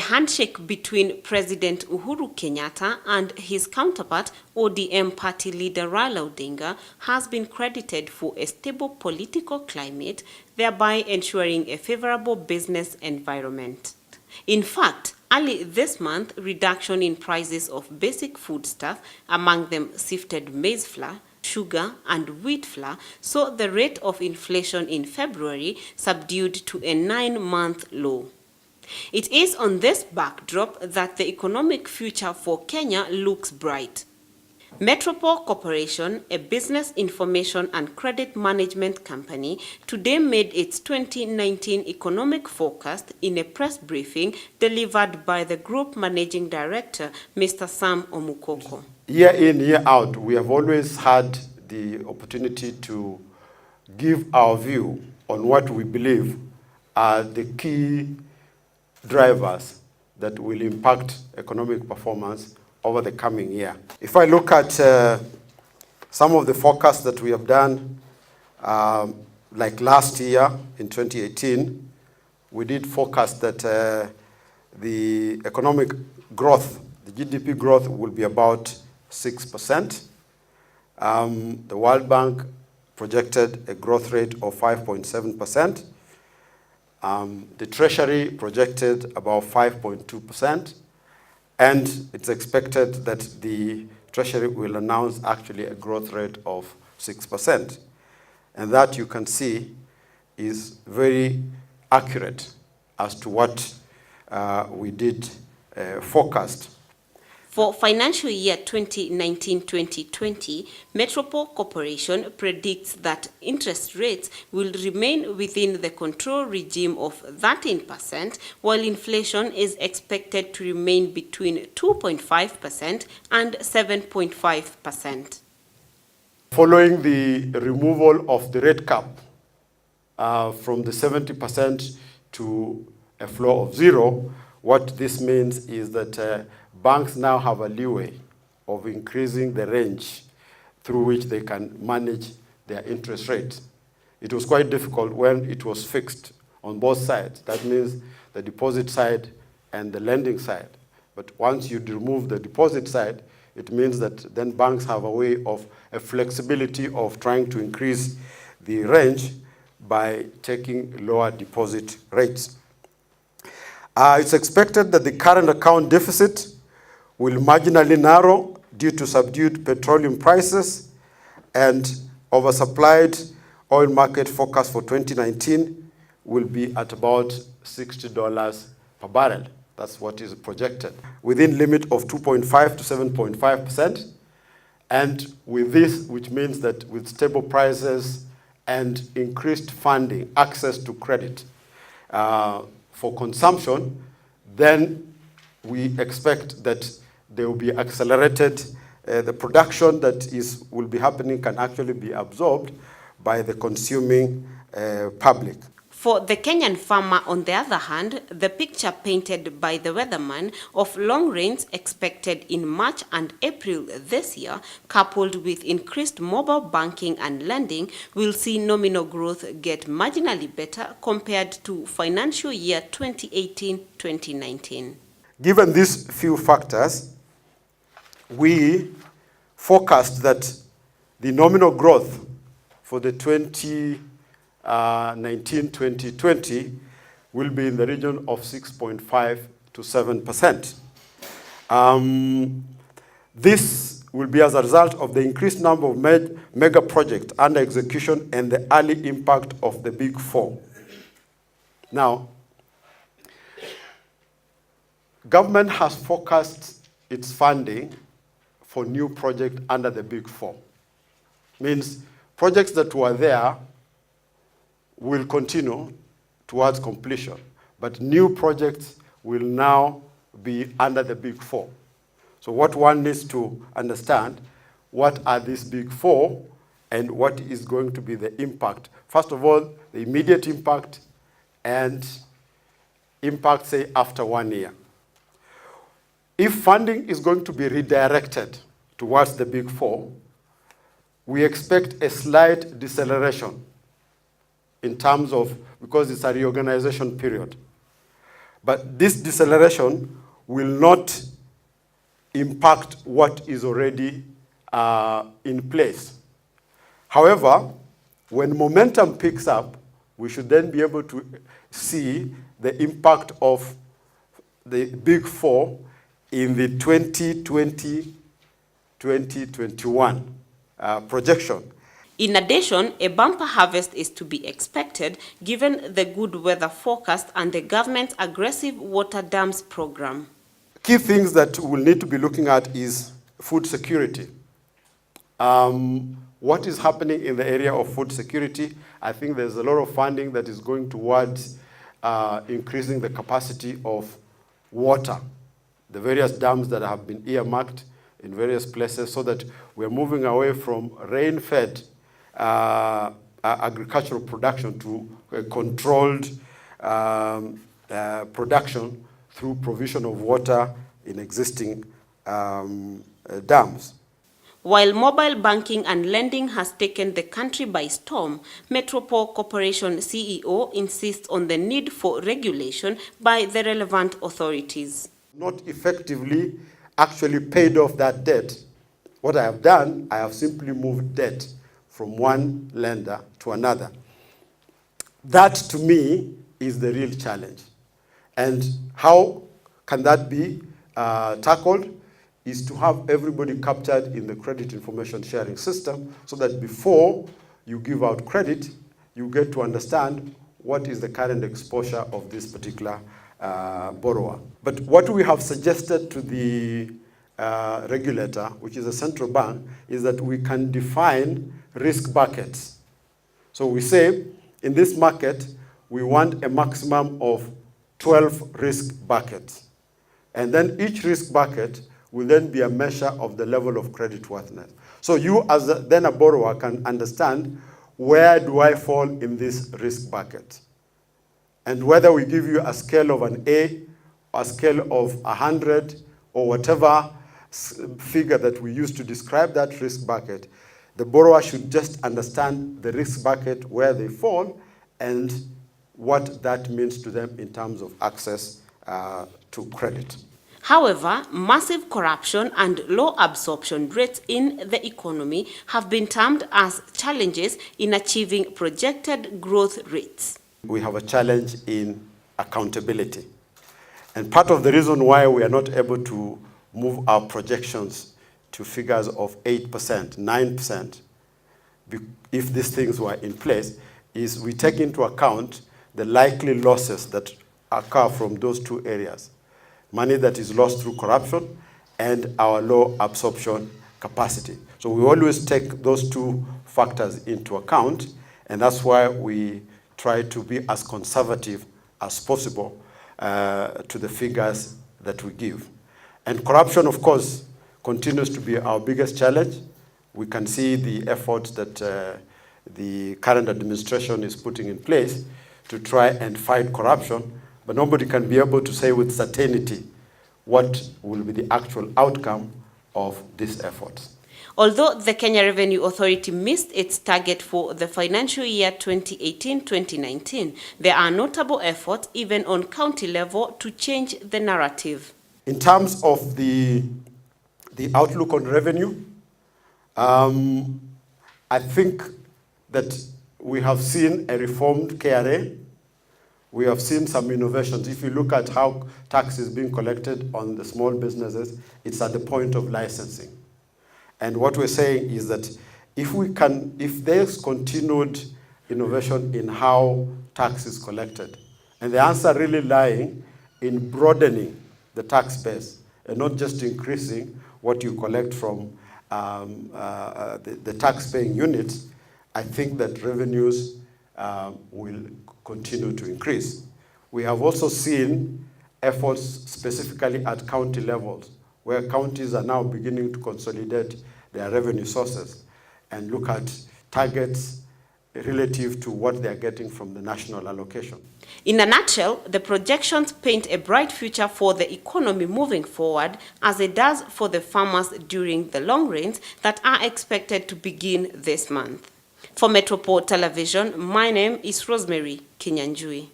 Handshake between President Uhuru Kenyatta and his counterpart, ODM party leader Raila Odinga, has been credited for a stable political climate, thereby ensuring a favorable business environment. In fact, early this month, reduction in prices of basic foodstuff, among them sifted maize flour, sugar and wheat flour, saw the rate of inflation in February subdued to a 9-month low. It is on this backdrop that the economic future for Kenya looks bright. Metropol Corporation, a business information and credit management company, today made its 2019 economic forecast in a press briefing delivered by the group managing director, Mr. Sam Omukoko. Year in, year out, we have always had the opportunity to give our view on what we believe are the key drivers that will impact economic performance over the coming year. If I look at some of the forecasts that we have done, like last year in 2018, we did forecast that the economic growth, the GDP growth will be about 6%. The World Bank projected a growth rate of 5.7%. The Treasury projected about 5.2%, and it's expected that the Treasury will announce actually a growth rate of 6%. And that, you can see, is very accurate as to what we did forecast. For financial year 2019-2020, Metropol Corporation predicts that interest rates will remain within the control regime of 13%, while inflation is expected to remain between 2.5% and 7.5%. Following the removal of the rate cap from the 70% to a floor of 0, what this means is that banks now have a leeway of increasing the range through which they can manage their interest rate. It was quite difficult when it was fixed on both sides. That means the deposit side and the lending side. But once you remove the deposit side, it means that then banks have a way of a flexibility of trying to increase the range by taking lower deposit rates. It's expected that the current account deficit will marginally narrow due to subdued petroleum prices and oversupplied oil market forecast for 2019 will be at about $60 per barrel. That's what is projected, within limit of 2.5 to 7.5%. And with this, which means that with stable prices and increased funding, access to credit for consumption, then we expect that there will be accelerated, the production that will be happening can actually be absorbed by the consuming public. For the Kenyan farmer, on the other hand, the picture painted by the weatherman of long rains expected in March and April this year, coupled with increased mobile banking and lending, will see nominal growth get marginally better compared to financial year 2018-2019. Given these few factors, we forecast that the nominal growth for the 2019-2020 will be in the region of 6.5 to 7%. This will be as a result of the increased number of mega projects under execution and the early impact of the Big Four. Now, government has forecast its funding for new projects under the Big Four. Means projects that were there will continue towards completion, but new projects will now be under the Big Four. So what one needs to understand, what are these Big Four and what is going to be the impact? First of all, the immediate impact and impact, say, after 1 year. If funding is going to be redirected towards the Big Four, we expect a slight deceleration in terms of, because it's a reorganization period. But this deceleration will not impact what is already in place. However, when momentum picks up, we should then be able to see the impact of the Big Four in the 2020-2021 projection. In addition, a bumper harvest is to be expected given the good weather forecast and the government's aggressive water dams program. Key things that we'll need to be looking at is food security. What is happening in the area of food security? I think there's a lot of funding that is going towards increasing the capacity of water, the various dams that have been earmarked in various places, so that we're moving away from rain-fed agricultural production to a controlled production through provision of water in existing dams. While mobile banking and lending has taken the country by storm, Metropol Corporation CEO insists on the need for regulation by the relevant authorities. Not effectively actually paid off that debt. What I have done, I have simply moved debt from one lender to another. That, to me, is the real challenge. And how can that be tackled? Is to have everybody captured in the credit information sharing system, so that before you give out credit, you get to understand what is the current exposure of this particular borrower. But what we have suggested to the regulator, which is the central bank, is that we can define risk buckets. So we say, in this market, we want a maximum of 12 risk buckets. And then each risk bucket will then be a measure of the level of creditworthiness. So you, as a borrower, can understand, where do I fall in this risk bucket? And whether we give you a scale of an A, a scale of 100, or whatever figure that we use to describe that risk bucket, the borrower should just understand the risk bucket, where they fall, and what that means to them in terms of access to credit. However, massive corruption and low absorption rates in the economy have been termed as challenges in achieving projected growth rates. We have a challenge in accountability. And part of the reason why we are not able to move our projections to figures of 8%, 9%, if these things were in place, is we take into account the likely losses that occur from those two areas. Money that is lost through corruption and our low absorption capacity. So we always take those two factors into account, and that's why we try to be as conservative as possible to the figures that we give. And corruption, of course, continues to be our biggest challenge. We can see the efforts that the current administration is putting in place to try and fight corruption, but nobody can be able to say with certainty what will be the actual outcome of these efforts. Although the Kenya Revenue Authority missed its target for the financial year 2018-2019, there are notable efforts even on county level to change the narrative. In terms of the outlook on revenue, I think that we have seen a reformed KRA. We have seen some innovations. If you look at how tax is being collected on the small businesses, it's at the point of licensing. And what we're saying is that if there's continued innovation in how tax is collected, and the answer really lying in broadening the tax base and not just increasing what you collect from the tax-paying units, I think that revenues will continue to increase. We have also seen efforts specifically at county levels, where counties are now beginning to consolidate their revenue sources and look at targets relative to what they are getting from the national allocation. In a nutshell, the projections paint a bright future for the economy moving forward, as it does for the farmers during the long rains that are expected to begin this month. For Metropol Television, my name is Rosemary Kinyanjui.